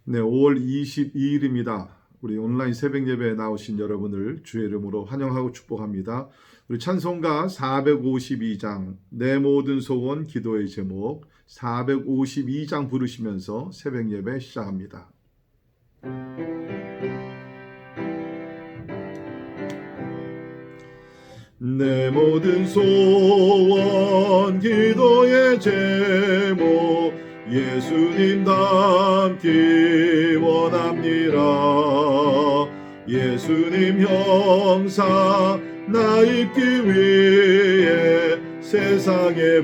네, 5월 22일입니다. 우리 온라인 새벽 예배에 나오신 여러분을 주의 이름으로 환영하고 축복합니다. 우리 찬송가 452장 내 모든 소원 기도의 제목 452장 부르시면서 새벽 예배 시작합니다. 내 모든 소원 기도의 제목 예수님 닮기 원합니다. 예수님 형상 나 입기 위해 세상에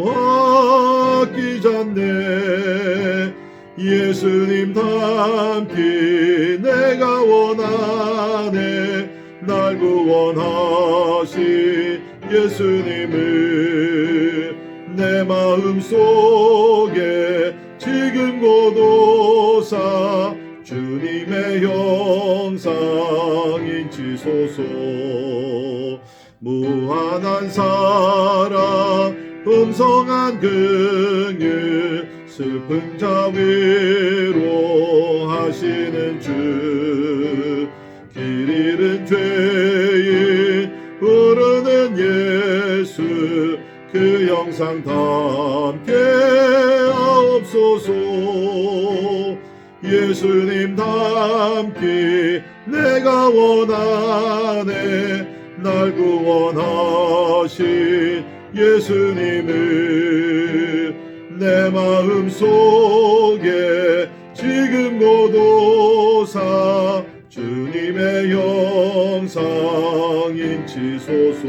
보았기 전에 예수님 닮기 내가 원하네. 날 구원하신 예수님을 내 마음속에 지금 고도사 주님의 형상 인치소서. 무한한 사랑 풍성한 긍휼 슬픈 자 위로하시는 주 길 잃은 죄인 부르는 예수 그 영상 담게 하옵소서. 예수님 닮기 내가 원하네. 날 구원하신 예수님을 내 마음속에 지금 고도사 주님의 형상 인치소서.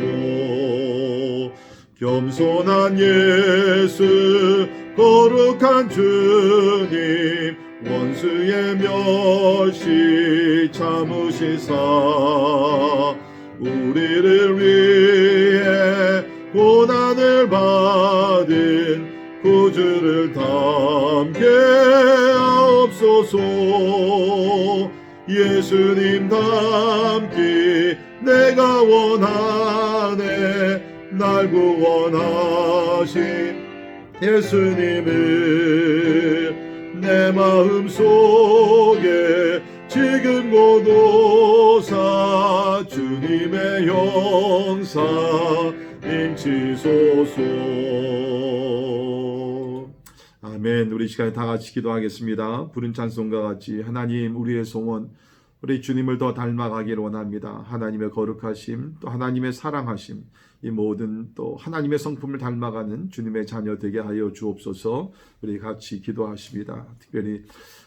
겸손한 예수 거룩한 주님 원수의 멸시 참으시사 우리를 위해 고난을 받은 구주를 담게 하옵소서. 예수님 닮기 내가 원하네. 날 구원하신 예수님을 내 마음속에 지금 고도사 주님의 형상 인치소서. 아멘. 우리 시간에 다 같이 기도하겠습니다. 부른 찬송과 같이 하나님 우리의 소원 우리 주님을 더 닮아가기를 원합니다. 하나님의 거룩하심 또 하나님의 사랑하심 이 모든 또 하나님의 성품을 닮아가는 주님의 자녀 되게 하여 주옵소서. 우리 같이 기도하십니다. 특별히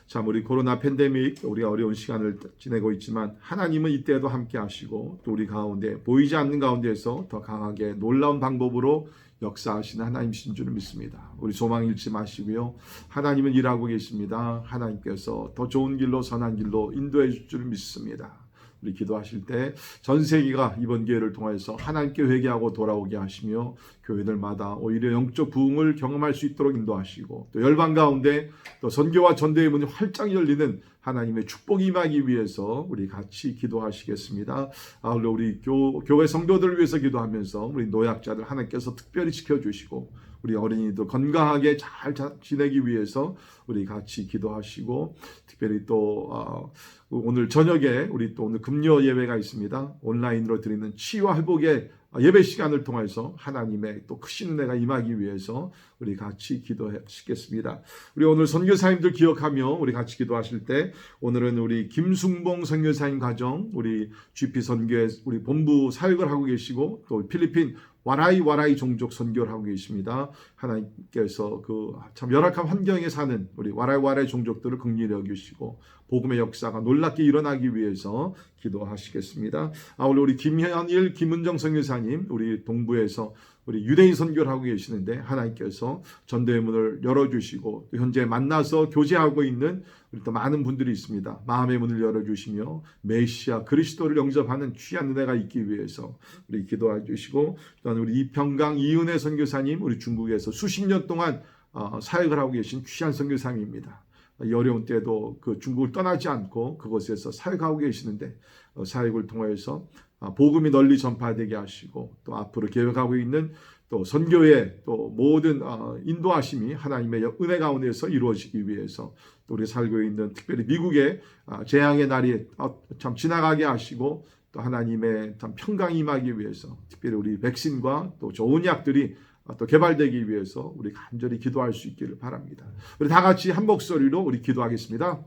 참 우리 코로나 팬데믹 우리가 어려운 시간을 지내고 있지만 하나님은 이때에도 함께 하시고 또 우리 가운데 보이지 않는 가운데에서 더 강하게 놀라운 방법으로 역사하시는 하나님이신 줄을 믿습니다. 우리 소망 잃지 마시고요. 하나님은 일하고 계십니다. 하나님께서 더 좋은 길로 선한 길로 인도해 줄 줄 믿습니다. 우리 기도하실 때 전 세계가 이번 기회를 통해서 하나님께 회개하고 돌아오게 하시며 교회들마다 오히려 영적 부흥을 경험할 수 있도록 인도하시고 또 열방 가운데 또 선교와 전도의 문이 활짝 열리는 하나님의 축복이 임하기 위해서 우리 같이 기도하시겠습니다. 아울러 우리 교회 성도들을 위해서 기도하면서 우리 노약자들 하나님께서 특별히 지켜주시고 우리 어린이도 건강하게 잘 지내기 위해서 우리 같이 기도하시고 특별히 또 오늘 저녁에 우리 또 오늘 금요 예배가 있습니다. 온라인으로 드리는 치유와 회복의 예배 시간을 통해서 하나님의 또 크신 은혜가 임하기 위해서 우리 같이 기도하시겠습니다. 우리 오늘 선교사님들 기억하며 우리 같이 기도하실 때 오늘은 우리 김순봉 선교사님 가정 우리 GP 선교회 우리 본부 사역을 하고 계시고 또 필리핀 와라이 종족 선교를 하고 계십니다. 하나님께서 그 참 열악한 환경에 사는 우리 와라이 종족들을 긍휼히 여기시고 복음의 역사가 놀랍게 일어나기 위해서 기도하시겠습니다. 아울러 우리 김현일, 김은정 선교사님 우리 동부에서 우리 유대인 선교를 하고 계시는데 하나님께서 전도의 문을 열어주시고 또 현재 만나서 교제하고 있는 우리 또 많은 분들이 있습니다. 마음의 문을 열어주시며 메시아 그리스도를 영접하는 귀한 은혜가 있기 위해서 우리 기도해 주시고 또한 우리 이평강 이은혜 선교사님 우리 중국에서 수십 년 동안 사역을 하고 계신 귀한 선교사님입니다. 이 어려운 때에도 그 중국을 떠나지 않고 그곳에서 사역하고 계시는데 사역을 통해서 복음이 널리 전파되게 하시고 또 앞으로 계획하고 있는 또 선교의 또 모든 인도하심이 하나님의 은혜 가운데서 이루어지기 위해서 또 우리 살고 있는 특별히 미국의 재앙의 날이 참 지나가게 하시고 또 하나님의 참 평강이 임하기 위해서 특별히 우리 백신과 또 좋은 약들이 또 개발되기 위해서 우리 간절히 기도할 수 있기를 바랍니다. 우리 다 같이 한 목소리로 우리 기도하겠습니다.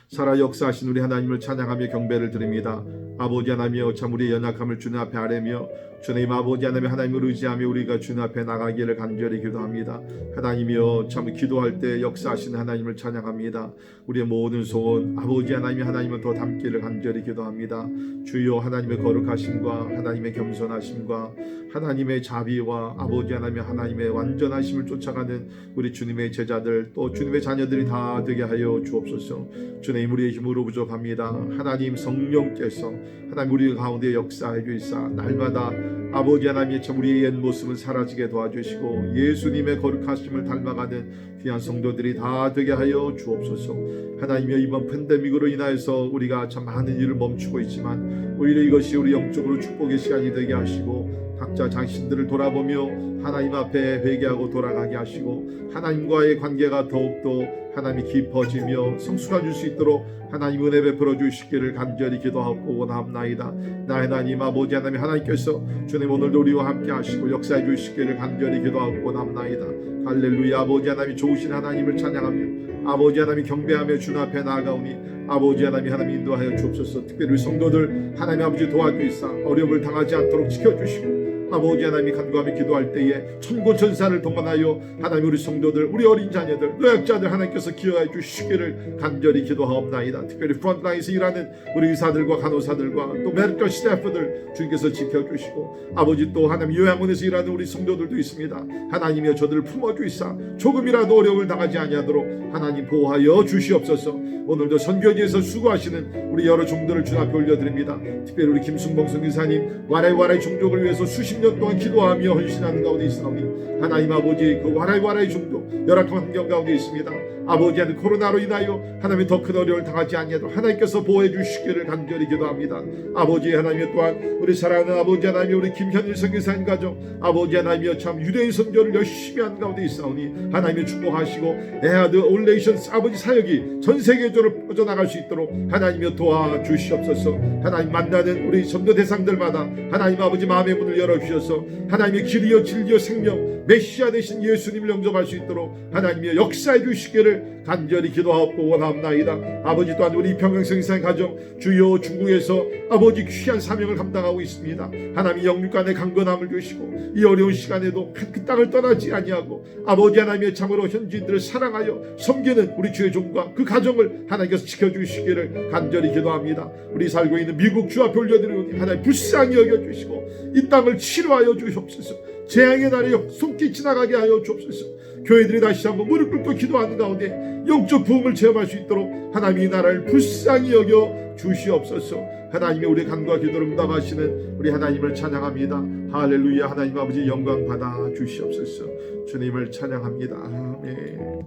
살아 역사하신 우리 하나님을 찬양하며 경배를 드립니다. 아버지 하나님이여 참 우리의 연약함을 주님 앞에 아뢰며 주님 아버지 하나님을 의지하며 우리가 주님 앞에 나가기를 간절히 기도합니다. 하나님이여 참 기도할 때 역사하시는 하나님을 찬양합니다. 우리의 모든 소원 아버지 하나님을 더 담기를 간절히 기도합니다. 주여 하나님의 거룩하심과 하나님의 겸손하심과 하나님의 자비와 아버지 하나님의 완전하심을 쫓아가는 우리 주님의 제자들 또 주님의 자녀들이 다 되게 하여 주옵소서. 주님 우리의 힘으로 부족합니다. 하나님 성령께서 하나님 우리 가운데 역사해 주시사 날마다 아버지 하나님의 참 우리의 옛 모습은 사라지게 도와주시고 예수님의 거룩하심을 닮아가는 귀한 성도들이 다 되게 하여 주옵소서. 하나님의 이번 팬데믹으로 인하여서 우리가 참 많은 일을 멈추고 있지만 오히려 이것이 우리 영적으로 축복의 시간이 되게 하시고 각자 자신들을 돌아보며 하나님 앞에 회개하고 돌아가게 하시고 하나님과의 관계가 더욱더 하나님이 깊어지며 성숙해질 수 있도록 하나님 은혜 베풀어 주시기를 간절히 기도하고 원합나이다. 나 하나님 아버지 하나님께서 주님 오늘도 우리와 함께 하시고 역사해 주시기를 간절히 기도하고 원합나이다. 할렐루야. 아버지 하나님 좋으신 하나님을 찬양하며 아버지 하나님 경배하며 주님 앞에 나아가오니 아버지 하나님 인도하여 주옵소서. 특별히 우리 성도들 하나님 아버지 도와주시사 어려움을 당하지 않도록 지켜주시고 아버지 하나님이 간구하며 기도할 때에 천군천사를 동원하여 하나님 우리 성도들 우리 어린 자녀들 노약자들 하나님께서 기여해 주시기를 간절히 기도하옵나이다. 특별히 프론트라인에서 일하는 우리 의사들과 간호사들과 또 메디컬 스태프들 주님께서 지켜주시고 아버지 또 하나님 요양원에서 일하는 우리 성도들도 있습니다. 하나님이여 저들을 품어주시사 조금이라도 어려움을 당하지 아니하도록 하나님 보호하여 주시옵소서. 오늘도 선교지에서 수고하시는 우리 여러 종들을 주님 앞에 올려드립니다. 특별히 우리 김순봉 선교사님 와라이 종족을 위해서 수십 년 동안 기도하며 헌신하는 가운데 있사오니 하나님 아버지 그 와라이 종족 열악한 환경 가운데 있습니다. 아버지 하나님 코로나로 인하여 하나님의 더 큰 어려움을 당하지 아니하도록 하나님께서 보호해 주시기를 간절히 기도합니다. 아버지 하나님 또한 우리 사랑하는 아버지 하나님 우리 김현일 선교사님 가정 아버지 하나님이여 참 유대인 선교를 열심히 하는 가운데 있사오니 하나님이 축복하시고 에하드 올레이션스 아버지 사역이 전 세계적으로 뻗어나갈 수 있도록 하나님이여 도와주시옵소서. 하나님 만나는 우리 전도 대상들마다 하나님 아버지 마음의 문을 열어주셔서 하나님의 길이요 진리요 생명 메시아 되신 예수님을 영접할 수 있도록 하나님이여 역사해 주시기를 간절히 기도하옵고 원합나이다. 아버지 또한 우리 평양성산 가정 주요 중국에서 아버지 귀한 사명을 감당하고 있습니다. 하나님 영육간의 강건함을 주시고 이 어려운 시간에도 그 땅을 떠나지 아니하고 아버지 하나님의 참으로 현지인들을 사랑하여 섬기는 우리 주의 종과 그 가정을 하나님께서 지켜주시기를 간절히 기도합니다. 우리 살고 있는 미국 주 앞에 올려드리오니 하나님 불쌍히 여겨주시고 이 땅을 치료하여 주시옵소서. 재앙의 날이 손길 지나가게 하여 주옵소서. 교회들이 다시 한번 무릎 꿇고 기도하는 가운데 영적 부흥을 체험할 수 있도록 하나님 이 나라를 불쌍히 여겨 주시옵소서. 하나님이 우리의 간구와 기도를 응답하시는 우리 하나님을 찬양합니다. 할렐루야. 하나님 아버지 영광 받아 주시옵소서. 주님을 찬양합니다. 아멘.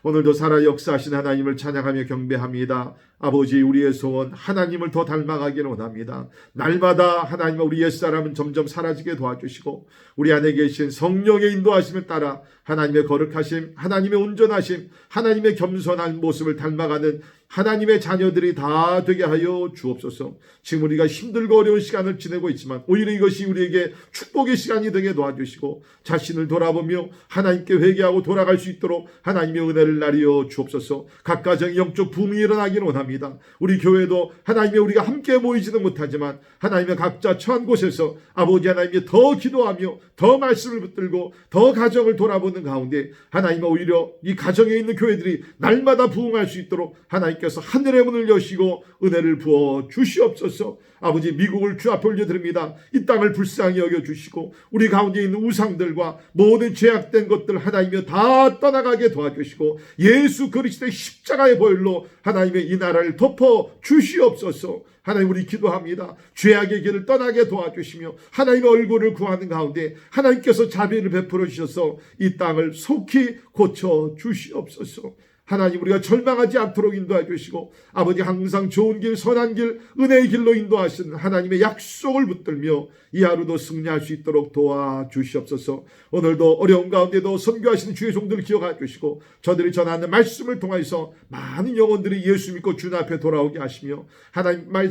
오늘도 살아 역사하신 하나님을 찬양하며 경배합니다. 아버지 우리의 소원 하나님을 더 닮아가기를 원합니다. 날마다 하나님 우리 옛사람은 점점 사라지게 도와주시고 우리 안에 계신 성령의 인도하심을 따라 하나님의 거룩하심 하나님의 온전하심 하나님의 겸손한 모습을 닮아가는 하나님의 자녀들이 다 되게 하여 주옵소서. 지금 우리가 힘들고 어려운 시간을 지내고 있지만 오히려 이것이 우리에게 축복의 시간이 되게 도와주시고 자신을 돌아보며 하나님께 회개하고 돌아갈 수 있도록 하나님의 은혜를 나리어 주옵소서. 각 가정의 영적 부흥이 일어나기를 원합니다. 우리 교회도 하나님의 우리가 함께 모이지는 못하지만 하나님의 각자 처한 곳에서 아버지 하나님께 더 기도하며 더 말씀을 붙들고 더 가정을 돌아보는 가운데 하나님 오히려 이 가정에 있는 교회들이 날마다 부흥할 수 있도록 하나님께서 하늘의 문을 여시고 은혜를 부어 주시옵소서. 아버지 미국을 주 앞에 올려드립니다. 이 땅을 불쌍히 여겨주시고 우리 가운데 있는 우상들과 모든 죄악된 것들 하나님이여 다 떠나가게 도와주시고 예수 그리스도의 십자가의 보혈로 하나님의 이 나라를 덮어 주시옵소서. 하나님 우리 기도합니다. 죄악의 길을 떠나게 도와주시며 하나님의 얼굴을 구하는 가운데 하나님께서 자비를 베풀어 주셔서 이 땅을 속히 고쳐 주시옵소서. 하나님 우리가 절망하지 않도록 인도해 주시고 아버지 항상 좋은 길 선한 길 은혜의 길로 인도하시고 약속하신 하나님의 약속을 붙들며 이 하루도 승리할 수 있도록 도와주시옵소서. 오늘도 어려운 가운데도 선교하시는 주의 종들을 기억해 주시고 저들이 전하는 말씀을 통해서 많은 영혼들이 예수 믿고 주님 앞에 돌아오게 하시며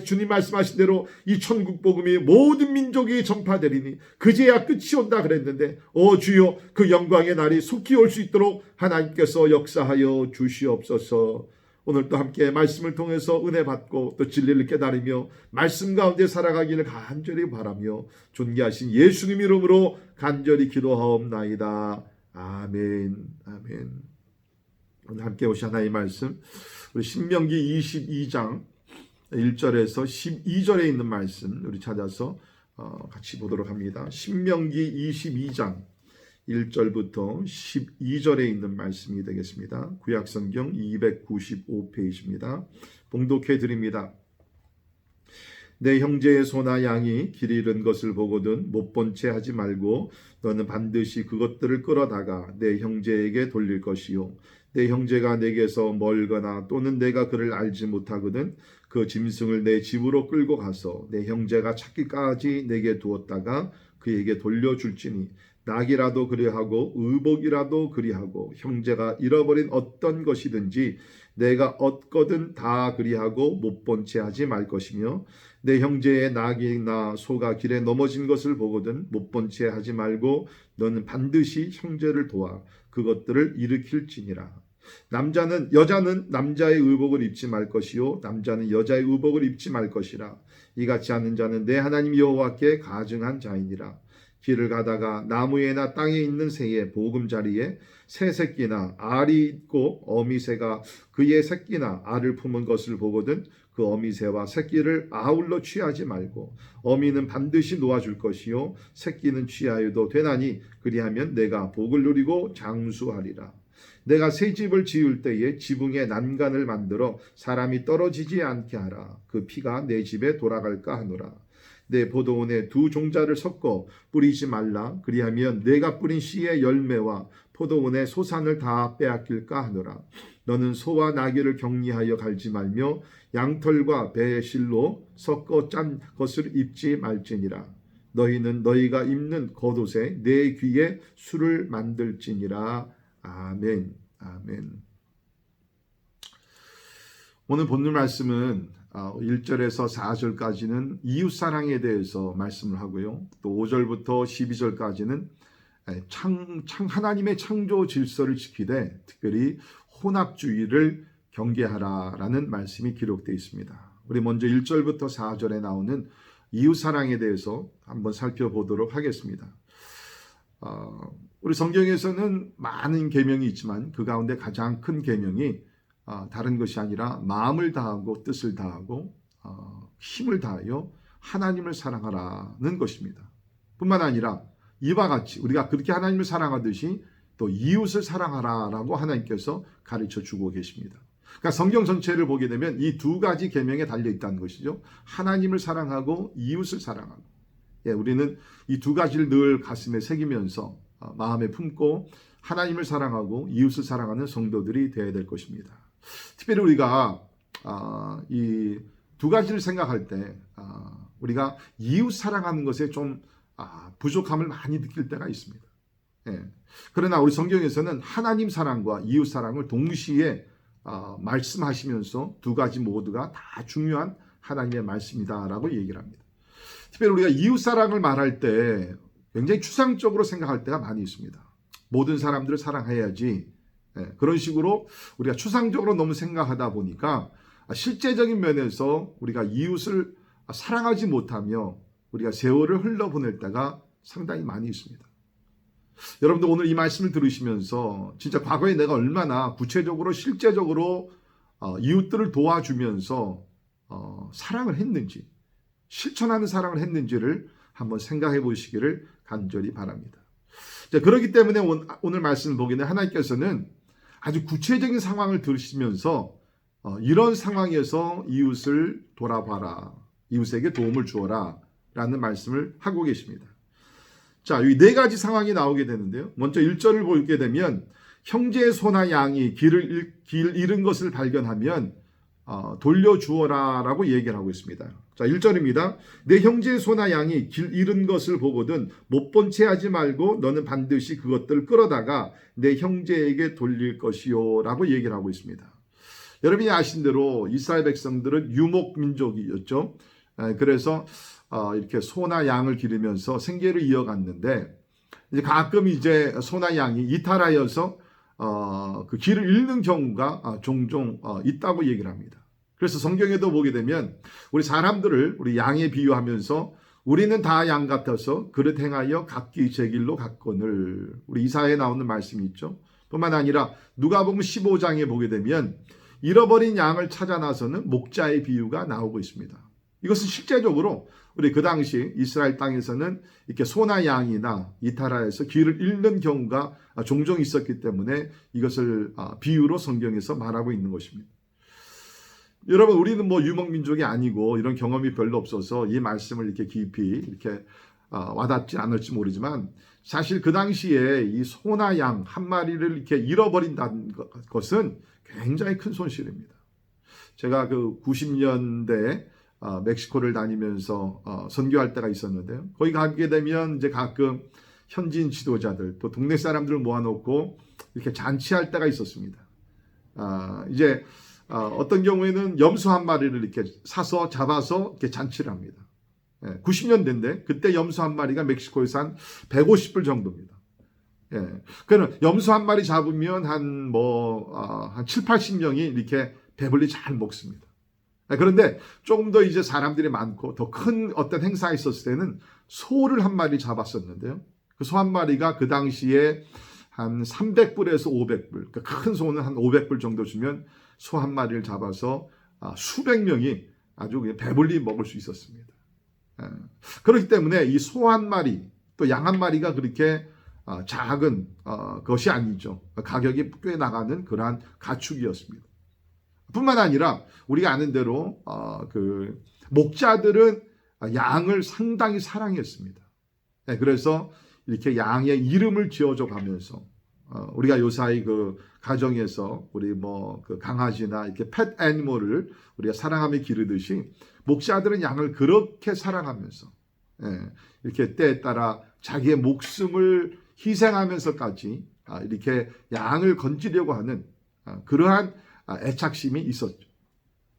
주님 말씀하신 대로 이 천국 복음이 모든 민족이 전파되리니 그제야 끝이 온다 그랬는데 주여 그 영광의 날이 속히 올 수 있도록 하나님께서 역사하여 주시옵소서. 오늘도 함께 말씀을 통해서 은혜 받고 또 진리를 깨달으며 말씀 가운데 살아가기를 간절히 바라며 존귀하신 예수님 이름으로 간절히 기도하옵나이다. 아멘. 아멘. 오늘 함께 오신 하나님의 말씀 우리 신명기 22장 1절에서 12절에 있는 말씀 우리 찾아서 같이 보도록 합니다. 신명기 22장 1절부터 12절에 있는 말씀이 되겠습니다. 구약성경 295페이지입니다. 봉독해 드립니다. 내 형제의 소나 양이 길 잃은 것을 보거든 못 본 채 하지 말고 너는 반드시 그것들을 끌어다가 내 형제에게 돌릴 것이요 내 형제가 내게서 멀거나 또는 내가 그를 알지 못하거든 그 짐승을 내 집으로 끌고 가서 내 형제가 찾기까지 내게 두었다가 그에게 돌려줄지니 낙이라도 그리하고 의복이라도 그리하고 형제가 잃어버린 어떤 것이든지 내가 얻거든 다 그리하고 못 본 채 하지 말 것이며 내 형제의 낙이나 소가 길에 넘어진 것을 보거든 못 본 채 하지 말고 너는 반드시 형제를 도와 그것들을 일으킬지니라. 여자는 남자의 의복을 입지 말 것이요 남자는 여자의 의복을 입지 말 것이라. 이같이 하는 자는 내 하나님 여호와께 가증한 자이니라. 길을 가다가 나무에나 땅에 있는 새의 보금자리에 새 새끼나 알이 있고 어미새가 그의 새끼나 알을 품은 것을 보거든 그 어미새와 새끼를 아울러 취하지 말고 어미는 반드시 놓아줄 것이요 새끼는 취하여도 되나니 그리하면 내가 복을 누리고 장수하리라. 내가 새 집을 지을 때에 지붕에 난간을 만들어 사람이 떨어지지 않게 하라. 그 피가 내 집에 돌아갈까 하노라. 내 포도원에 두 종자를 섞어 뿌리지 말라. 그리하면 내가 뿌린 씨의 열매와 포도원의 소산을 다 빼앗길까 하노라. 너는 소와 나귀를 격리하여 갈지 말며 양털과 배실로 섞어 짠 것을 입지 말지니라. 너희는 너희가 입는 겉옷에 내 귀에 술을 만들지니라. 아멘. 아멘. 오늘 본문 말씀은 1절에서 4절까지는 이웃사랑에 대해서 말씀을 하고요. 또 5절부터 12절까지는 하나님의 창조 질서를 지키되 특별히 혼합주의를 경계하라라는 말씀이 기록되어 있습니다. 우리 먼저 1절부터 4절에 나오는 이웃사랑에 대해서 한번 살펴보도록 하겠습니다. 우리 성경에서는 많은 계명이 있지만 그 가운데 가장 큰 계명이 다른 것이 아니라 마음을 다하고 뜻을 다하고 힘을 다하여 하나님을 사랑하라는 것입니다. 뿐만 아니라 이와 같이 우리가 그렇게 하나님을 사랑하듯이 또 이웃을 사랑하라라고 하나님께서 가르쳐 주고 계십니다. 그러니까 성경 전체를 보게 되면 이 두 가지 계명에 달려 있다는 것이죠. 하나님을 사랑하고 이웃을 사랑하고. 우리는 이 두 가지를 늘 가슴에 새기면서 마음에 품고 하나님을 사랑하고 이웃을 사랑하는 성도들이 되어야 될 것입니다. 특별히 우리가 이 두 가지를 생각할 때 우리가 이웃 사랑하는 것에 좀 부족함을 많이 느낄 때가 있습니다. 그러나 우리 성경에서는 하나님 사랑과 이웃 사랑을 동시에 말씀하시면서 두 가지 모두가 다 중요한 하나님의 말씀이다라고 얘기를 합니다. 특별히 우리가 이웃 사랑을 말할 때 굉장히 추상적으로 생각할 때가 많이 있습니다. 모든 사람들을 사랑해야지. 그런 식으로 우리가 추상적으로 너무 생각하다 보니까 실제적인 면에서 우리가 이웃을 사랑하지 못하며 우리가 세월을 흘러보낼 때가 상당히 많이 있습니다. 여러분들 오늘 이 말씀을 들으시면서 진짜 과거에 내가 얼마나 구체적으로 실제적으로 이웃들을 도와주면서 사랑을 했는지 실천하는 사랑을 했는지를 한번 생각해 보시기를 간절히 바랍니다. 자, 그렇기 때문에 오늘 말씀을 보게 되면 하나님께서는 아주 구체적인 상황을 들으시면서 이런 상황에서 이웃을 돌아봐라. 이웃에게 도움을 주어라. 라는 말씀을 하고 계십니다. 자, 이 네 가지 상황이 나오게 되는데요. 먼저 1절을 보게 되면 형제의 소나 양이 길 잃은 것을 발견하면 돌려주어라라고 얘기를 하고 있습니다. 자, 1절입니다. 내 형제의 소나 양이 길 잃은 것을 보거든 못 본 채 하지 말고 너는 반드시 그것들을 끌어다가 내 형제에게 돌릴 것이요 라고 얘기를 하고 있습니다. 여러분이 아신 대로 이스라엘 백성들은 유목민족이었죠. 그래서 이렇게 소나 양을 기르면서 생계를 이어갔는데 이제 가끔 이제 소나 양이 이탈하여서 그 길을 잃는 경우가 종종 있다고 얘기를 합니다. 그래서 성경에도 보게 되면 우리 사람들을 우리 양에 비유하면서 우리는 다 양 같아서 그릇 행하여 각기 제 길로 갔거늘, 우리 이사야에 나오는 말씀이 있죠. 뿐만 아니라 누가복음 15장에 보게 되면 잃어버린 양을 찾아 나서는 목자의 비유가 나오고 있습니다. 이것은 실제적으로 우리 그 당시 이스라엘 땅에서는 이렇게 소나 양이나 이탈하여서 길을 잃는 경우가 종종 있었기 때문에 이것을 비유로 성경에서 말하고 있는 것입니다. 여러분, 우리는 뭐 유목민족이 아니고 이런 경험이 별로 없어서 이 말씀을 이렇게 깊이 이렇게 와닿지 않을지 모르지만 사실 그 당시에 이 소나 양 한 마리를 이렇게 잃어버린다는 것은 굉장히 큰 손실입니다. 제가 그 90년대 멕시코를 다니면서 선교할 때가 있었는데요. 거기 가게 되면 이제 가끔 현지인 지도자들 또 동네 사람들을 모아놓고 이렇게 잔치할 때가 있었습니다. 이제 어떤 경우에는 염소 한 마리를 이렇게 사서 잡아서 이렇게 잔치를 합니다. 90년대인데 그때 염소 한 마리가 멕시코에서 한 150불 정도입니다. 그러니까 염소 한 마리 잡으면 한 7, 80명이 이렇게 배불리 잘 먹습니다. 그런데 조금 더 이제 사람들이 많고 더 큰 어떤 행사가 있었을 때는 소를 한 마리 잡았었는데요. 그 소 한 마리가 그 당시에 한 300불에서 500불, 그러니까 큰 소는 한 500불 정도 주면 소 한 마리를 잡아서 수백 명이 아주 그냥 배불리 먹을 수 있었습니다. 그렇기 때문에 이 소 한 마리 또 양 한 마리가 그렇게 작은 것이 아니죠. 가격이 꽤 나가는 그러한 가축이었습니다. 뿐만 아니라 우리가 아는 대로 그 목자들은 양을 상당히 사랑했습니다. 그래서 이렇게 양의 이름을 지어줘 가면서 우리가 요사이 그 가정에서 우리 뭐 그 강아지나 이렇게 펫 애니멀을 우리가 사랑하며 기르듯이 목자들은 양을 그렇게 사랑하면서 이렇게 때에 따라 자기의 목숨을 희생하면서까지 이렇게 양을 건지려고 하는 그러한 애착심이 있었죠.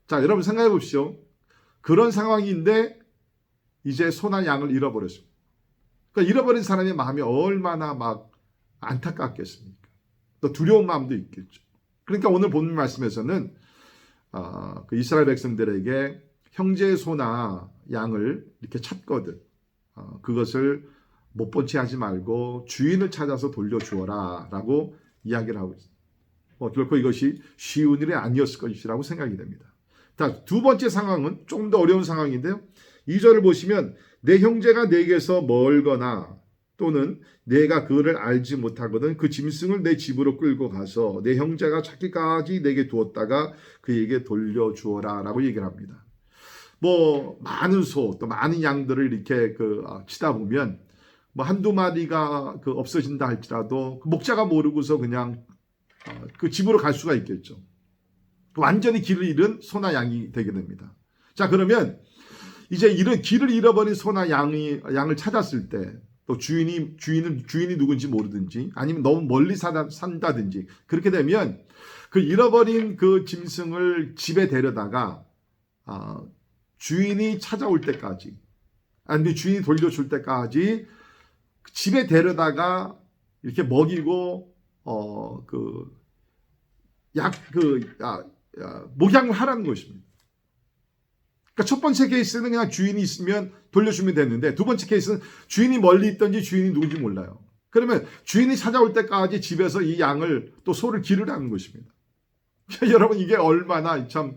자, 여러분 생각해 보십시오. 그런 상황인데 이제 소나 양을 잃어버렸습니다. 그러니까 잃어버린 사람의 마음이 얼마나 막 안타깝겠습니까? 또 두려운 마음도 있겠죠. 그러니까 오늘 본문 말씀에서는 그 이스라엘 백성들에게 형제의 소나 양을 이렇게 찾거든 그것을 못 본 채 하지 말고 주인을 찾아서 돌려주어라 라고 이야기를 하고 있습니다. 결코 이것이 쉬운 일이 아니었을 것이라고 생각이 됩니다. 자, 두 번째 상황은 조금 더 어려운 상황인데요. 2절을 보시면 내 형제가 내게서 멀거나 또는 내가 그를 알지 못하거든 그 짐승을 내 집으로 끌고 가서 내 형제가 찾기까지 내게 두었다가 그에게 돌려주어라 라고 얘기를 합니다. 뭐 많은 소 또 많은 양들을 이렇게 치다 보면 뭐 한두 마리가 없어진다 할지라도 그 목자가 모르고서 그냥 그 집으로 갈 수가 있겠죠. 완전히 길을 잃은 소나 양이 되게 됩니다. 자, 그러면 이제 이런 길을 잃어버린 소나 양을 찾았을 때 또 주인이 누군지 모르든지 아니면 너무 멀리 산다든지 그렇게 되면 그 잃어버린 그 짐승을 집에 데려다가 주인이 찾아올 때까지 아니면 주인이 돌려줄 때까지 집에 데려다가 이렇게 먹이고 목양을 하라는 것입니다. 그러니까 첫 번째 케이스는 그냥 주인이 있으면 돌려주면 되는데 두 번째 케이스는 주인이 멀리 있든지 주인이 누군지 몰라요. 그러면 주인이 찾아올 때까지 집에서 이 양을 또 소를 기르라는 것입니다. 여러분 이게 얼마나 참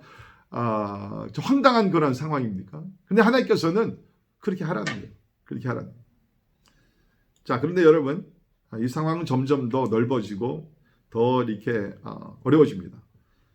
황당한 그런 상황입니까? 근데 하나님께서는 그렇게 하라는 거예요. 그렇게 하라는 거예요. 자, 그런데 여러분 이 상황은 점점 더 넓어지고 더 이렇게 어려워집니다.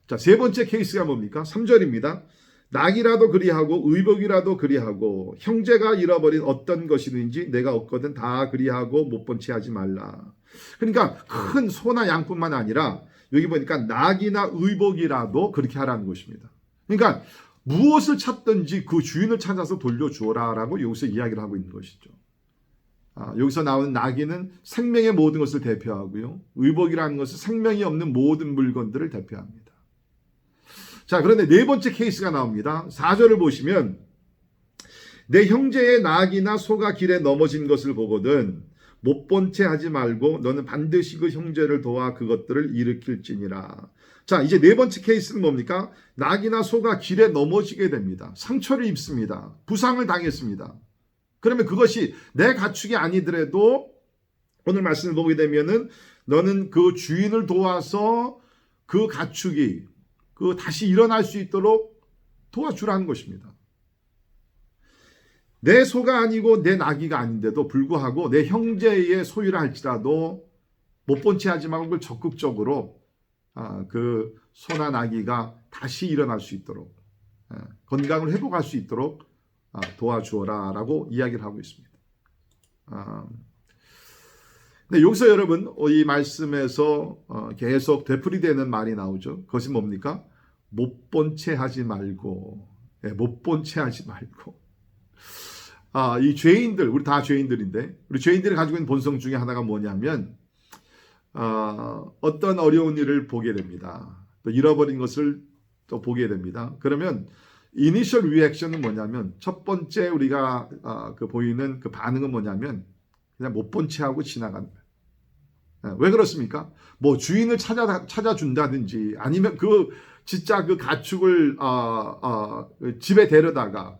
자, 세 번째 케이스가 뭡니까? 3절입니다. 낙이라도 그리하고 의복이라도 그리하고 형제가 잃어버린 어떤 것이든지 내가 얻거든 다 그리하고 못 본 채 하지 말라. 그러니까 큰 소나 양뿐만 아니라 여기 보니까 낙이나 의복이라도 그렇게 하라는 것입니다. 그러니까 무엇을 찾든지 그 주인을 찾아서 돌려주어라라고 여기서 이야기를 하고 있는 것이죠. 여기서 나오는 나귀는 생명의 모든 것을 대표하고요. 의복이라는 것은 생명이 없는 모든 물건들을 대표합니다. 자, 그런데 네 번째 케이스가 나옵니다. 4절을 보시면 내 형제의 낙이나 소가 길에 넘어진 것을 보거든 못 본 채 하지 말고 너는 반드시 그 형제를 도와 그것들을 일으킬지니라. 자, 이제 네 번째 케이스는 뭡니까? 낙이나 소가 길에 넘어지게 됩니다. 상처를 입습니다. 부상을 당했습니다. 그러면 그것이 내 가축이 아니더라도 오늘 말씀을 보게 되면은 너는 그 주인을 도와서 그 가축이 다시 일어날 수 있도록 도와주라는 것입니다. 내 소가 아니고 내 나귀가 아닌데도 불구하고 내 형제의 소유라 할지라도 못 본 채 하지 말고 그걸 적극적으로 그 소나 나귀가 다시 일어날 수 있도록 건강을 회복할 수 있도록 도와주어라 라고 이야기를 하고 있습니다. 근데 여기서 여러분 이 말씀에서 계속 되풀이되는 말이 나오죠. 그것이 뭡니까? 못 본 채 하지 말고, 못 본 채 하지 말고. 이 죄인들, 우리 다 죄인들인데 우리 죄인들이 가지고 있는 본성 중에 하나가 뭐냐면 어떤 어려운 일을 보게 됩니다. 또 잃어버린 것을 또 보게 됩니다. 그러면 이니셜 리액션은 뭐냐면 첫 번째 우리가 보이는 그 반응은 뭐냐면 그냥 못 본 채 하고 지나간다. 왜 그렇습니까? 뭐 주인을 찾아준다든지 아니면 진짜 그 가축을 집에 데려다가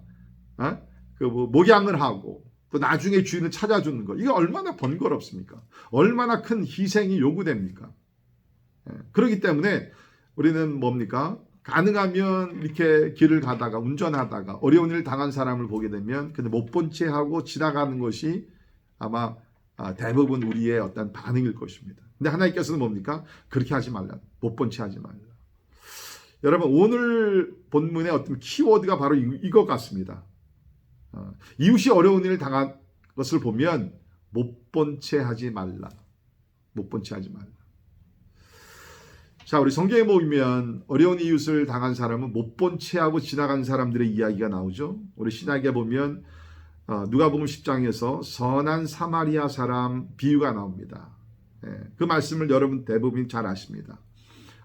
목양을 하고 또 나중에 주인을 찾아주는 거, 이게 얼마나 번거롭습니까? 얼마나 큰 희생이 요구됩니까? 그렇기 때문에 우리는 뭡니까? 가능하면 이렇게 길을 가다가 운전하다가 어려운 일을 당한 사람을 보게 되면 그냥 못 본 채 하고 지나가는 것이 아마 대부분 우리의 어떤 반응일 것입니다. 근데 하나님께서는 뭡니까? 그렇게 하지 말라. 못 본 채 하지 말라. 여러분 오늘 본문의 어떤 키워드가 바로 이것 같습니다. 이웃이 어려운 일을 당한 것을 보면 못 본 채 하지 말라. 못 본 채 하지 말라. 자, 우리 성경에 보면 어려운 이웃을 당한 사람은 못 본 채 하고 지나간 사람들의 이야기가 나오죠. 우리 신약에 보면 누가복음 10장에서 선한 사마리아 사람 비유가 나옵니다. 그 말씀을 여러분 대부분 잘 아십니다.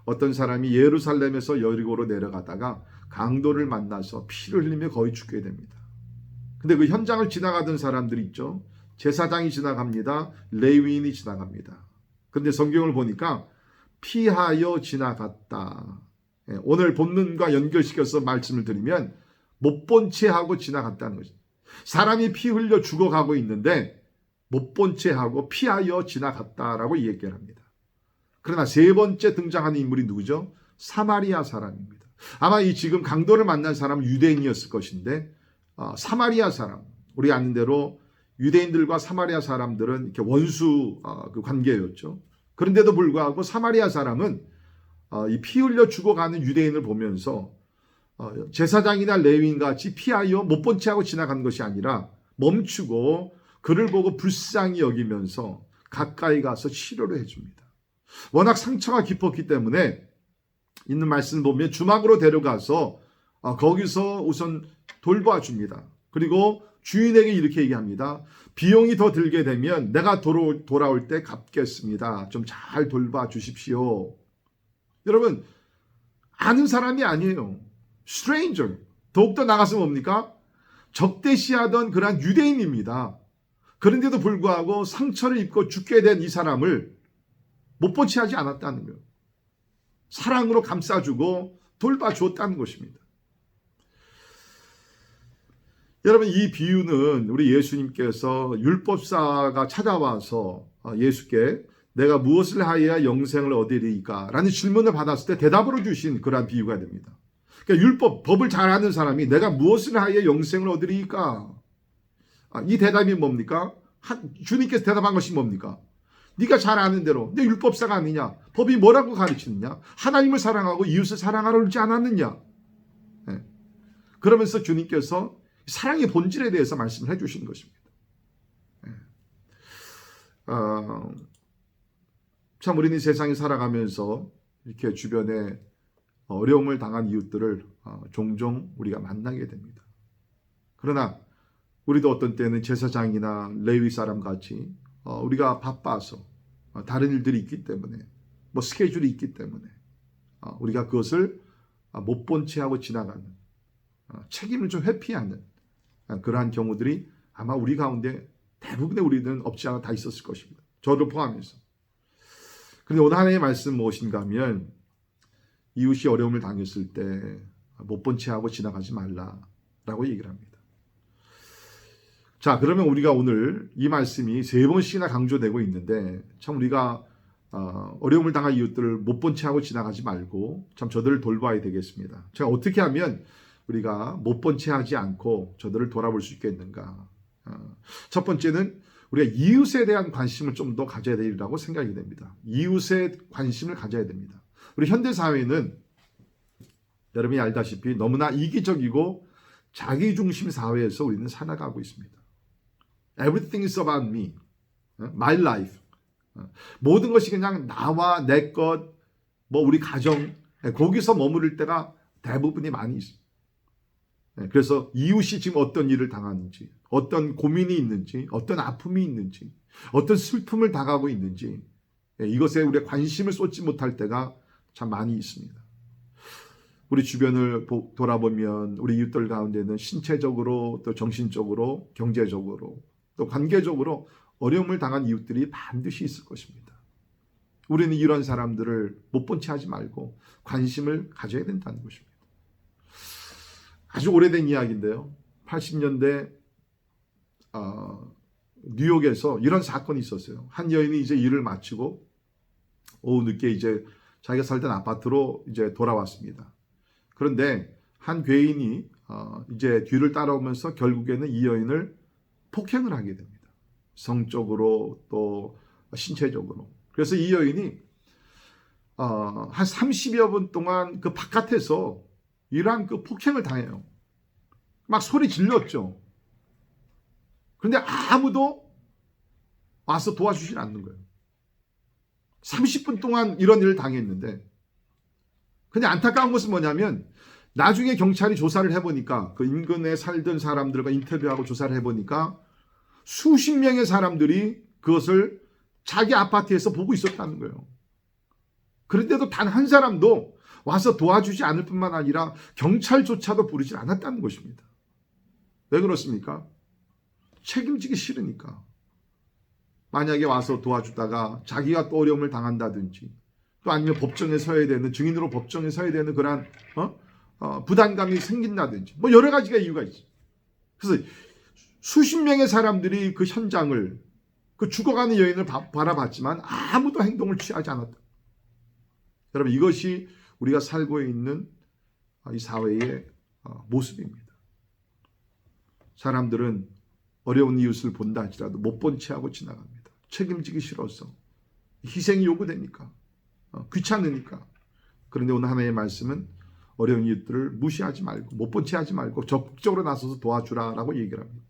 어떤 사람이 예루살렘에서 여리고로 내려가다가 강도를 만나서 피를 흘리며 거의 죽게 됩니다. 근데 그 현장을 지나가던 사람들이 있죠. 제사장이 지나갑니다. 레위인이 지나갑니다. 근데 성경을 보니까 피하여 지나갔다. 오늘 본문과 연결시켜서 말씀을 드리면 못 본 채 하고 지나갔다는 거죠. 사람이 피 흘려 죽어가고 있는데 못 본 채 하고 피하여 지나갔다라고 얘기를 합니다. 그러나 세 번째 등장하는 인물이 누구죠? 사마리아 사람입니다. 아마 이 지금 강도를 만난 사람은 유대인이었을 것인데 사마리아 사람, 우리 아는 대로 유대인들과 사마리아 사람들은 이렇게 원수 그 관계였죠. 그런데도 불구하고 사마리아 사람은 이 피 흘려 죽어가는 유대인을 보면서 제사장이나 레위인 같이 피하여 못 본 채 하고 지나간 것이 아니라 멈추고 그를 보고 불쌍히 여기면서 가까이 가서 치료를 해줍니다. 워낙 상처가 깊었기 때문에 있는 말씀을 보면 주막으로 데려가서 거기서 우선 돌봐줍니다. 그리고 주인에게 이렇게 얘기합니다. 비용이 더 들게 되면 내가 돌아올 때 갚겠습니다. 좀 잘 돌봐주십시오. 여러분 아는 사람이 아니에요. stranger. 더욱더 나가서 뭡니까? 적대시하던 그러한 유대인입니다. 그런데도 불구하고 상처를 입고 죽게 된 이 사람을 못 본 채 하지 않았다는 거예요. 사랑으로 감싸주고 돌봐주었다는 것입니다. 여러분 이 비유는 우리 예수님께서 율법사가 찾아와서 예수께 내가 무엇을 하여야 영생을 얻으리까? 라는 질문을 받았을 때 대답으로 주신 그러한 비유가 됩니다. 그러니까 법을 잘 아는 사람이 내가 무엇을 하여 영생을 얻으리까? 이 대답이 뭡니까? 주님께서 대답한 것이 뭡니까? 네가 잘 아는 대로 내 율법사가 아니냐? 법이 뭐라고 가르치느냐? 하나님을 사랑하고 이웃을 사랑하라 그러지 않았느냐? 그러면서 주님께서 사랑의 본질에 대해서 말씀을 해주신 것입니다. 참 우리는 세상에 살아가면서 이렇게 주변에 어려움을 당한 이웃들을 종종 우리가 만나게 됩니다. 그러나 우리도 어떤 때는 제사장이나 레위 사람 같이 우리가 바빠서 다른 일들이 있기 때문에 뭐 스케줄이 있기 때문에 우리가 그것을 못 본 채 하고 지나가는 책임을 좀 회피하는 그러한 경우들이 아마 우리 가운데 대부분의 우리는 없지 않아 다 있었을 것입니다. 저도 포함해서. 그런데 오늘 하나님의 말씀 무엇인가 하면 이웃이 어려움을 당했을 때 못 본 채 하고 지나가지 말라라고 얘기를 합니다. 자, 그러면 우리가 오늘 이 말씀이 3번씩이나 강조되고 있는데 참 우리가 어려움을 당한 이웃들을 못 본 채 하고 지나가지 말고 참 저들을 돌봐야 되겠습니다. 제가 어떻게 하면 우리가 못 본 채 하지 않고 저들을 돌아볼 수 있겠는가? 첫 번째는 우리가 이웃에 대한 관심을 좀 더 가져야 되리라고 생각이 됩니다. 이웃에 관심을 가져야 됩니다. 우리 현대 사회는 여러분이 알다시피 너무나 이기적이고 자기중심 사회에서 우리는 살아가고 있습니다. Everything is about me, my life. 모든 것이 그냥 나와 내 것, 뭐 우리 가정, 거기서 머무를 때가 대부분이 많이 있습니다. 그래서 이웃이 지금 어떤 일을 당하는지, 어떤 고민이 있는지, 어떤 아픔이 있는지, 어떤 슬픔을 당하고 있는지 이것에 우리가 관심을 쏟지 못할 때가 참 많이 있습니다. 우리 주변을 돌아보면 우리 이웃들 가운데는 신체적으로 또 정신적으로 경제적으로 또 관계적으로 어려움을 당한 이웃들이 반드시 있을 것입니다. 우리는 이런 사람들을 못 본 채 하지 말고 관심을 가져야 된다는 것입니다. 아주 오래된 이야기인데요. 80년대 뉴욕에서 이런 사건이 있었어요. 한 여인이 이제 일을 마치고 오후 늦게 이제 자기가 살던 아파트로 이제 돌아왔습니다. 그런데 한 괴인이 이제 뒤를 따라오면서 결국에는 이 여인을 폭행을 하게 됩니다. 성적으로 또 신체적으로. 그래서 이 여인이 한 30여 분 동안 그 바깥에서 이러한 그 폭행을 당해요. 막 소리 질렀죠. 그런데 아무도 와서 도와주질 않는 거예요. 30분 동안 이런 일을 당했는데, 근데 안타까운 것은 뭐냐면 나중에 경찰이 조사를 해보니까 그 인근에 살던 사람들과 인터뷰하고 조사를 해보니까 수십 명의 사람들이 그것을 자기 아파트에서 보고 있었다는 거예요. 그런데도 단 한 사람도 와서 도와주지 않을 뿐만 아니라 경찰조차도 부르지 않았다는 것입니다. 왜 그렇습니까? 책임지기 싫으니까. 만약에 와서 도와주다가 자기가 또 어려움을 당한다든지 또 아니면 법정에 서야 되는 증인으로 법정에 서야 되는 그러한 부담감이 생긴다든지 뭐 여러 가지가 이유가 있어요. 그래서 수십 명의 사람들이 그 현장을 그 죽어가는 여인을 바라봤지만 아무도 행동을 취하지 않았다. 여러분 이것이 우리가 살고 있는 이 사회의 모습입니다. 사람들은 어려운 이웃을 본다 할지라도 못 본 채 하고 지나갑니다. 책임지기 싫어서 희생이 요구되니까 귀찮으니까. 그런데 오늘 하나님의 말씀은 어려운 이웃들을 무시하지 말고 못 본 채 하지 말고 적극적으로 나서서 도와주라라고 얘기를 합니다.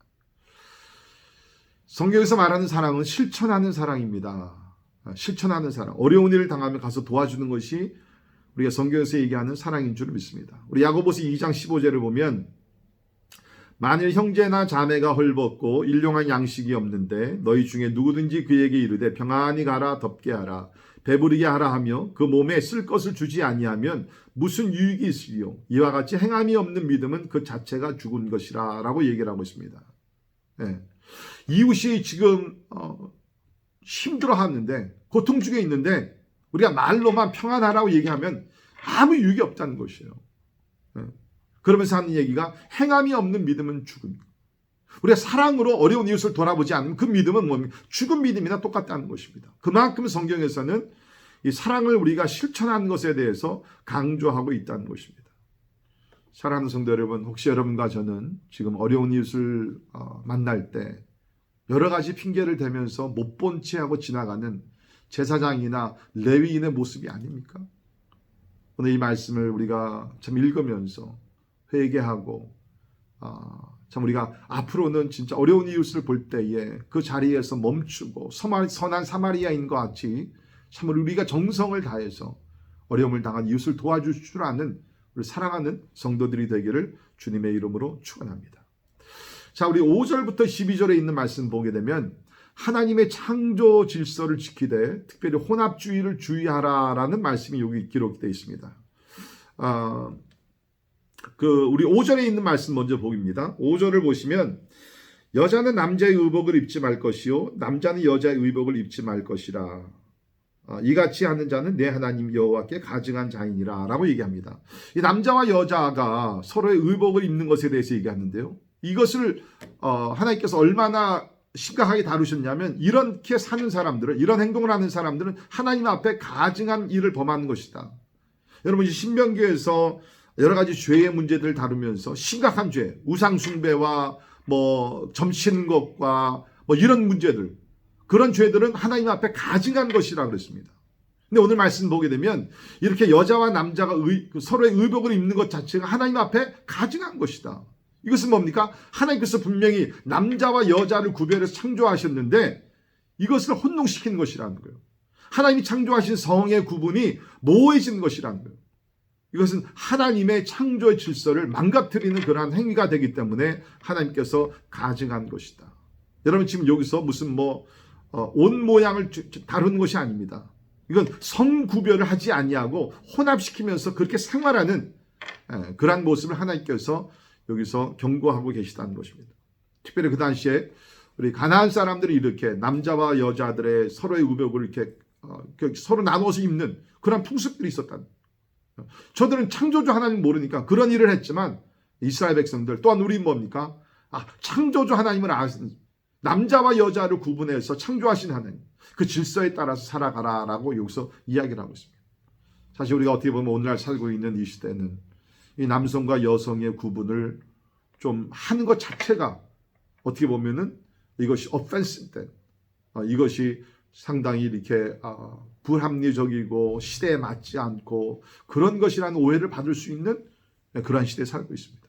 성경에서 말하는 사랑은 실천하는 사랑입니다. 실천하는 사랑. 어려운 일을 당하면 가서 도와주는 것이 우리가 성경에서 얘기하는 사랑인 줄 믿습니다. 우리 야고보서 2장 15절을 보면 만일 형제나 자매가 헐벗고 일용할 양식이 없는데 너희 중에 누구든지 그에게 이르되 평안히 가라 덥게 하라 배부르게 하라 하며 그 몸에 쓸 것을 주지 아니하면 무슨 유익이 있으리요. 이와 같이 행함이 없는 믿음은 그 자체가 죽은 것이라 라고 얘기를 하고 있습니다. 네. 이웃이 지금 힘들어하는데 고통 중에 있는데 우리가 말로만 평안하라고 얘기하면 아무 유익이 없다는 것이에요. 네. 그러면서 하는 얘기가 행함이 없는 믿음은 죽음. 우리가 사랑으로 어려운 이웃을 돌아보지 않으면 그 믿음은 뭡니까? 죽은 믿음이나 똑같다는 것입니다. 그만큼 성경에서는 이 사랑을 우리가 실천하는 것에 대해서 강조하고 있다는 것입니다. 사랑하는 성도 여러분, 혹시 여러분과 저는 지금 어려운 이웃을 만날 때 여러 가지 핑계를 대면서 못 본 채 하고 지나가는 제사장이나 레위인의 모습이 아닙니까? 오늘 이 말씀을 우리가 참 읽으면서 회개하고 참 우리가 앞으로는 진짜 어려운 이웃을 볼 때에 그 자리에서 멈추고 선한 사마리아인과 같이 참 우리가 정성을 다해서 어려움을 당한 이웃을 도와줄 줄 아는 우리 사랑하는 성도들이 되기를 주님의 이름으로 축원합니다. 자, 우리 5절부터 12절에 있는 말씀 보게 되면 하나님의 창조 질서를 지키되 특별히 혼합주의를 주의하라라는 말씀이 여기 기록되어 있습니다. 우리 5절에 있는 말씀 먼저 보입니다. 5절을 보시면 여자는 남자의 의복을 입지 말 것이요 남자는 여자의 의복을 입지 말 것이라. 이같이 하는 자는 내 하나님 여호와께 가증한 자이니라 라고 얘기합니다. 이 남자와 여자가 서로의 의복을 입는 것에 대해서 얘기하는데요. 이것을 하나님께서 얼마나 심각하게 다루셨냐면 이렇게 사는 사람들은, 이런 행동을 하는 사람들은 하나님 앞에 가증한 일을 범하는 것이다. 여러분, 이 신명기에서 여러 가지 죄의 문제들을 다루면서 심각한 죄, 우상 숭배와 점치는 것과 이런 문제들, 그런 죄들은 하나님 앞에 가증한 것이라 그랬습니다. 근데 오늘 말씀 보게 되면 이렇게 여자와 남자가 서로의 의복을 입는 것 자체가 하나님 앞에 가증한 것이다. 이것은 뭡니까? 하나님께서 분명히 남자와 여자를 구별해서 창조하셨는데 이것을 혼동시키는 것이라는 거예요. 하나님이 창조하신 성의 구분이 모호해진 것이라는 거예요. 이것은 하나님의 창조의 질서를 망가뜨리는 그러한 행위가 되기 때문에 하나님께서 가증한 것이다. 여러분, 지금 여기서 무슨 옷 모양을 다루는 것이 아닙니다. 이건 성 구별을 하지 아니하고 혼합시키면서 그렇게 생활하는 그러한 모습을 하나님께서 여기서 경고하고 계시다는 것입니다. 특별히 그 당시에 우리 가나안 사람들이 이렇게 남자와 여자들의 서로의 의복을 이렇게 서로 나눠서 입는 그런 풍습들이 있었다는 거예요. 저들은 창조주 하나님 모르니까 그런 일을 했지만 이스라엘 백성들 또한 우리 뭡니까? 창조주 하나님을 아는, 남자와 여자를 구분해서 창조하신 하나님, 그 질서에 따라서 살아가라라고 여기서 이야기를 하고 있습니다. 사실 우리가 어떻게 보면 오늘날 살고 있는 이 시대는 이 남성과 여성의 구분을 좀 하는 것 자체가 어떻게 보면은 이것이 offensive, 이것이 상당히 이렇게 불합리적이고 시대에 맞지 않고 그런 것이라는 오해를 받을 수 있는 그러한 시대에 살고 있습니다.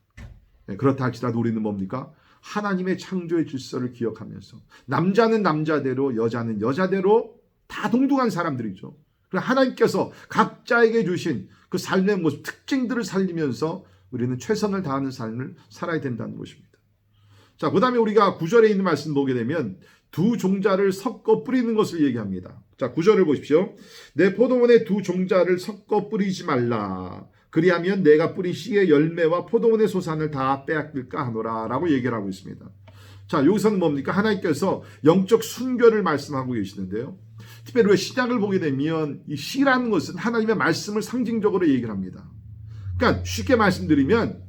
그렇다 할지라도 우리는 뭡니까? 하나님의 창조의 질서를 기억하면서 남자는 남자대로 여자는 여자대로 다 동등한 사람들이죠. 그래서 하나님께서 각자에게 주신 그 삶의 모습, 특징들을 살리면서 우리는 최선을 다하는 삶을 살아야 된다는 것입니다. 자, 그 다음에 우리가 9절에 있는 말씀 보게 되면 두 종자를 섞어 뿌리는 것을 얘기합니다. 자, 9절을 보십시오. 내 포도원에 두 종자를 섞어 뿌리지 말라. 그리하면 내가 뿌린 씨의 열매와 포도원의 소산을 다 빼앗길까 하노라 라고 얘기를 하고 있습니다. 자, 여기서는 뭡니까? 하나님께서 영적 순결을 말씀하고 계시는데요. 특별히 신약을 보게 되면 이 씨라는 것은 하나님의 말씀을 상징적으로 얘기를 합니다. 그러니까 쉽게 말씀드리면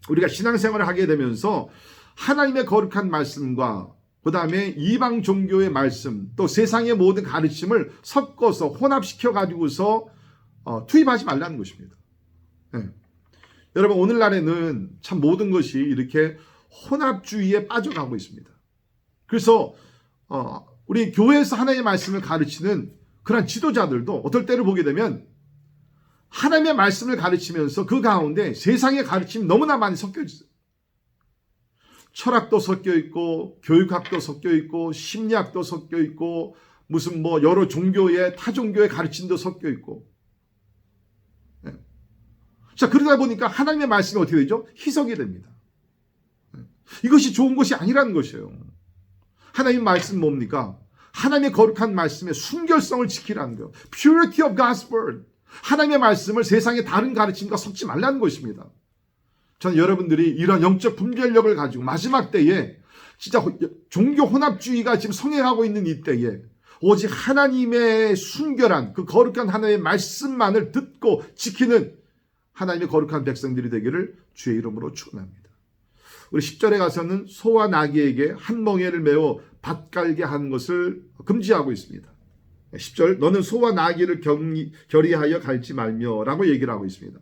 우리가 신앙생활을 하게 되면서 하나님의 거룩한 말씀과 그 다음에 이방 종교의 말씀, 또 세상의 모든 가르침을 섞어서 혼합시켜 가지고서 투입하지 말라는 것입니다. 네. 여러분, 오늘날에는 참 모든 것이 이렇게 혼합주의에 빠져가고 있습니다. 그래서 우리 교회에서 하나님의 말씀을 가르치는 그런 지도자들도 어떨 때를 보게 되면 하나님의 말씀을 가르치면서 그 가운데 세상의 가르침이 너무나 많이 섞여 있어요. 철학도 섞여 있고 교육학도 섞여 있고 심리학도 섞여 있고 무슨 여러 종교의 타종교의 가르침도 섞여 있고. 네. 자, 그러다 보니까 하나님의 말씀이 어떻게 되죠? 희석이 됩니다. 네. 이것이 좋은 것이 아니라는 것이에요. 하나님의 말씀 뭡니까? 하나님의 거룩한 말씀의 순결성을 지키라는 거예요. Purity of God's Word. 하나님의 말씀을 세상의 다른 가르침과 섞지 말라는 것입니다. 저는 여러분들이 이런 영적 분별력을 가지고 마지막 때에 진짜 종교 혼합주의가 지금 성행하고 있는 이 때에 오직 하나님의 순결한 그 거룩한 하나님의 말씀만을 듣고 지키는 하나님의 거룩한 백성들이 되기를 주의 이름으로 축원합니다. 우리 10절에 가서는 소와 나귀에게 한 멍에를 메어 밭 갈게 하는 것을 금지하고 있습니다. 10절, 너는 소와 나귀를 결의하여 갈지 말며 라고 얘기를 하고 있습니다.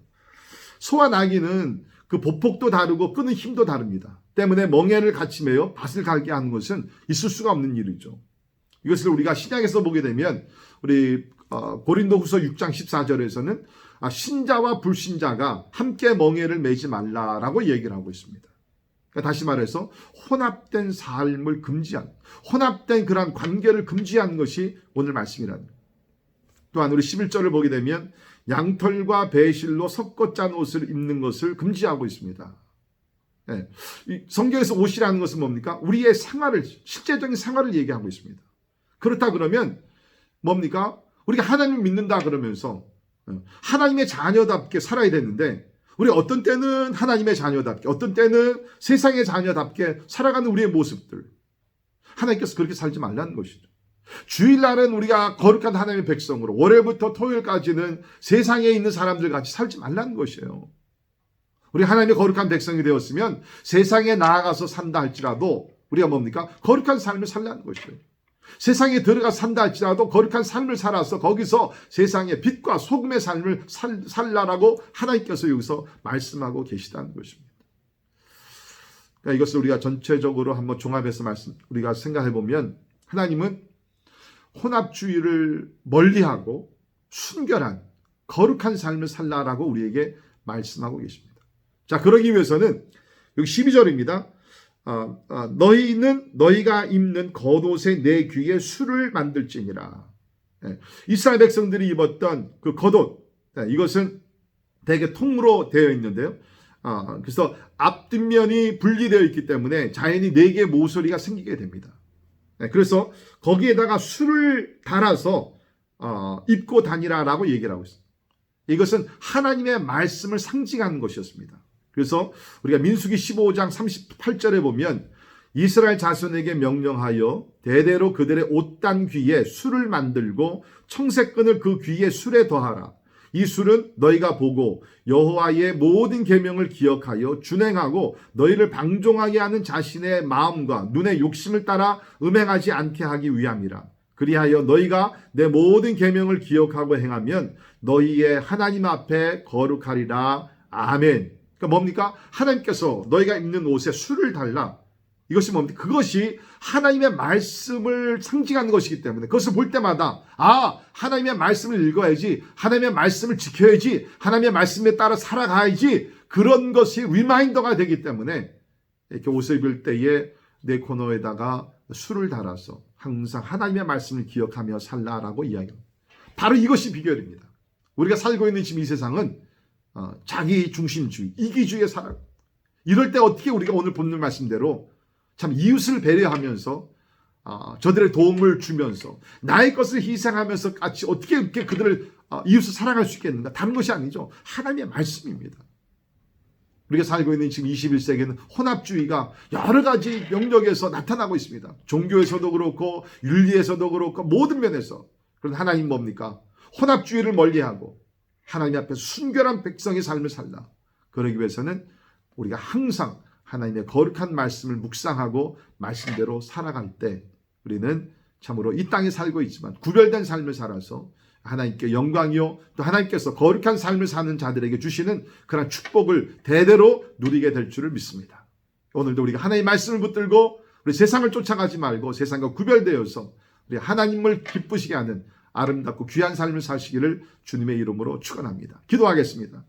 소와 나귀는 그 보폭도 다르고 끄는 힘도 다릅니다. 때문에 멍에를 같이 메어 밭을 갈게 하는 것은 있을 수가 없는 일이죠. 이것을 우리가 신약에서 보게 되면 우리 고린도후서 6장 14절에서는 신자와 불신자가 함께 멍에를 매지 말라라고 얘기를 하고 있습니다. 그러니까 다시 말해서 혼합된 삶을 금지한, 혼합된 그러한 관계를 금지하는 것이 오늘 말씀이라는 거예요. 또한 우리 11절을 보게 되면 양털과 배실로 섞어 짠 옷을 입는 것을 금지하고 있습니다. 예. 이 성경에서 옷이라는 것은 뭡니까? 우리의 생활을, 실제적인 생활을 얘기하고 있습니다. 그렇다 그러면 뭡니까? 우리가 하나님을 믿는다 그러면서 하나님의 자녀답게 살아야 되는데, 우리 어떤 때는 하나님의 자녀답게, 어떤 때는 세상의 자녀답게 살아가는 우리의 모습들, 하나님께서 그렇게 살지 말라는 것이죠. 주일날은 우리가 거룩한 하나님의 백성으로, 월요일부터 토요일까지는 세상에 있는 사람들 같이 살지 말라는 것이에요. 우리 하나님의 거룩한 백성이 되었으면 세상에 나아가서 산다 할지라도 우리가 뭡니까? 거룩한 삶을 살라는 것이에요. 세상에 들어가 산다 할지라도 거룩한 삶을 살아서 거기서 세상의 빛과 소금의 삶을 살라라고 하나님께서 여기서 말씀하고 계시다는 것입니다. 그러니까 이것을 우리가 전체적으로 한번 종합해서 우리가 생각해 보면, 하나님은 혼합주의를 멀리하고 순결한 거룩한 삶을 살라라고 우리에게 말씀하고 계십니다. 자, 그러기 위해서는 여기 12절입니다. 너희는 너희가 입는 겉옷에 내 귀에 술을 만들지니라. 이스라엘 백성들이 입었던 그 겉옷, 이것은 대개 통으로 되어 있는데요. 그래서 앞뒷면이 분리되어 있기 때문에 자연히 4개의 모서리가 생기게 됩니다. 그래서 거기에다가 술을 달아서 입고 다니라라고 얘기를 하고 있습니다. 이것은 하나님의 말씀을 상징하는 것이었습니다. 그래서 우리가 민수기 15장 38절에 보면, 이스라엘 자손에게 명령하여 대대로 그들의 옷단 귀에 술을 만들고 청색끈을 그 귀에 술에 더하라. 이 술은 너희가 보고 여호와의 모든 계명을 기억하여 준행하고 너희를 방종하게 하는 자신의 마음과 눈의 욕심을 따라 음행하지 않게 하기 위함이라. 그리하여 너희가 내 모든 계명을 기억하고 행하면 너희의 하나님 앞에 거룩하리라. 아멘. 그러니까 뭡니까? 하나님께서 너희가 입는 옷에 술을 달라. 이것이 뭡니까? 그것이 하나님의 말씀을 상징하는 것이기 때문에 그것을 볼 때마다 하나님의 말씀을 읽어야지, 하나님의 말씀을 지켜야지, 하나님의 말씀에 따라 살아가야지, 그런 것이 리마인더가 되기 때문에 이렇게 옷을 입을 때에 내 코너에다가 술을 달아서 항상 하나님의 말씀을 기억하며 살라라고 이야기합니다. 바로 이것이 비결입니다. 우리가 살고 있는 지금 이 세상은 자기 중심주의, 이기주의에 살아요. 이럴 때 어떻게 우리가 오늘 본문 말씀대로 참 이웃을 배려하면서 저들의 도움을 주면서 나의 것을 희생하면서 같이 어떻게 이렇게 그들을 이웃을 사랑할 수 있겠는가? 다른 것이 아니죠. 하나님의 말씀입니다. 우리가 살고 있는 지금 21세기에는 혼합주의가 여러 가지 영역에서 나타나고 있습니다. 종교에서도 그렇고 윤리에서도 그렇고 모든 면에서. 그런 하나님 뭡니까? 혼합주의를 멀리하고 하나님 앞에서 순결한 백성의 삶을 살라. 그러기 위해서는 우리가 항상 하나님의 거룩한 말씀을 묵상하고 말씀대로 살아갈 때 우리는 참으로 이 땅에 살고 있지만 구별된 삶을 살아서 하나님께 영광이요, 또 하나님께서 거룩한 삶을 사는 자들에게 주시는 그런 축복을 대대로 누리게 될 줄을 믿습니다. 오늘도 우리가 하나님의 말씀을 붙들고 우리 세상을 쫓아가지 말고 세상과 구별되어서 우리 하나님을 기쁘시게 하는 아름답고 귀한 삶을 사시기를 주님의 이름으로 축원합니다. 기도하겠습니다.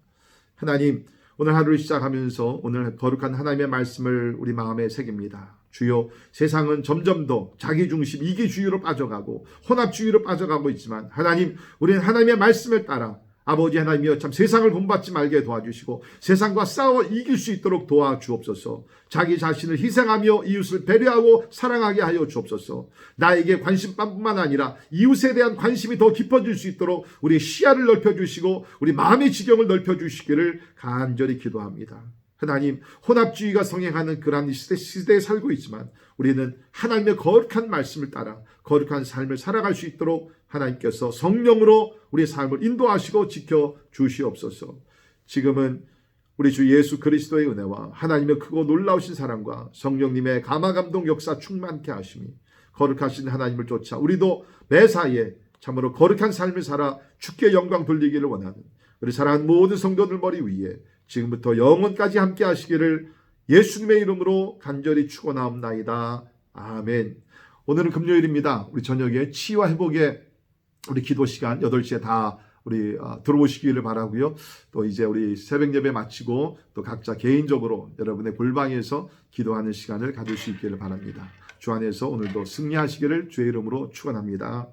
하나님, 오늘 하루를 시작하면서 오늘 거룩한 하나님의 말씀을 우리 마음에 새깁니다. 주여, 세상은 점점 더 자기중심, 이기주의로 빠져가고 혼합주의로 빠져가고 있지만 하나님, 우리는 하나님의 말씀을 따라 아버지 하나님이여 참 세상을 본받지 말게 도와주시고 세상과 싸워 이길 수 있도록 도와주옵소서. 자기 자신을 희생하며 이웃을 배려하고 사랑하게 하여 주옵소서. 나에게 관심뿐만 아니라 이웃에 대한 관심이 더 깊어질 수 있도록 우리의 시야를 넓혀주시고 우리 마음의 지경을 넓혀주시기를 간절히 기도합니다. 하나님, 혼합주의가 성행하는 그러한 시대에 살고 있지만 우리는 하나님의 거룩한 말씀을 따라 거룩한 삶을 살아갈 수 있도록 하나님께서 성령으로 우리의 삶을 인도하시고 지켜주시옵소서. 지금은 우리 주 예수 그리스도의 은혜와 하나님의 크고 놀라우신 사랑과 성령님의 감화감동 역사 충만케 하심이 거룩하신 하나님을 쫓아 우리도 매사에 참으로 거룩한 삶을 살아 주께 영광 돌리기를 원하는 우리 사랑하는 모든 성도들 머리 위에 지금부터 영원까지 함께 하시기를 예수님의 이름으로 간절히 축원하옵나이다. 아멘. 오늘은 금요일입니다. 우리 저녁에 치유와 회복의 우리 기도 시간 8시에 다 우리 들어오시기를 바라고요. 또 이제 우리 새벽 예배 마치고 또 각자 개인적으로 여러분의 골방에서 기도하는 시간을 가질 수 있기를 바랍니다. 주 안에서 오늘도 승리하시기를 주의 이름으로 축원합니다.